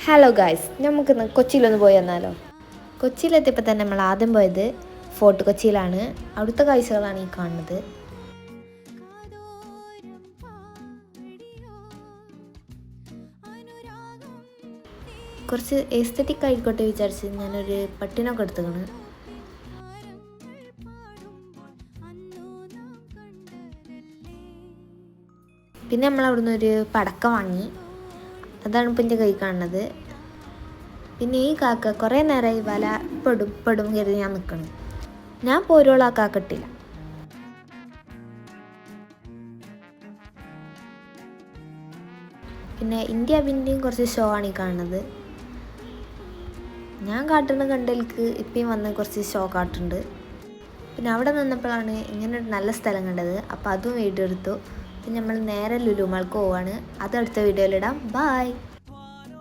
Hello guys, നമുക്കിന്ന് കൊച്ചിയിലൊന്ന് പോയി വന്നാലോ. കൊച്ചിയിലെത്തിയപ്പോൾ തന്നെ നമ്മൾ ആദ്യം പോയത് ഫോർട്ട് കൊച്ചിയിലാണ്. അവിടുത്തെ കാഴ്ചകളാണ് ഈ കാണുന്നത്. കുറച്ച് എസ്തെറ്റിക് ആയിക്കോട്ടെ വിചാരിച്ച് ഞാനൊരു പട്ടിനൊക്കെ എടുത്തുകയാണ്. പിന്നെ നമ്മൾ അവിടുന്ന് ഒരു പടക്കം വാങ്ങി. അതാണ് ഇപ്പം എൻ്റെ കൈ കാണുന്നത്. പിന്നെ ഈ കാക്ക കുറേ നേരമായി വല പെടും കരുതി ഞാൻ നിൽക്കണം. ഞാൻ പോരോളം ആ കാക്ക ഇട്ടില്ല. പിന്നെ ഇന്ത്യ പിന്നെയും കുറച്ച് ഷോ ആണ് ഈ കാണുന്നത്. ഞാൻ കാട്ടുന്ന കണ്ടൽക്ക് ഇപ്പം വന്ന് കുറച്ച് ഷോ കാട്ടുണ്ട്. പിന്നെ അവിടെ നിന്നപ്പോഴാണ് ഇങ്ങനെ ഒരു നല്ല സ്ഥലം കണ്ടത്. അപ്പോൾ അതും വീഡിയോ എടുത്തു. പിന്നെ നമ്മൾ നേരെ ലുലു മാൾക്ക് പോവാണ്. അത് അടുത്ത വീഡിയോയിലിടാം. ബൈ.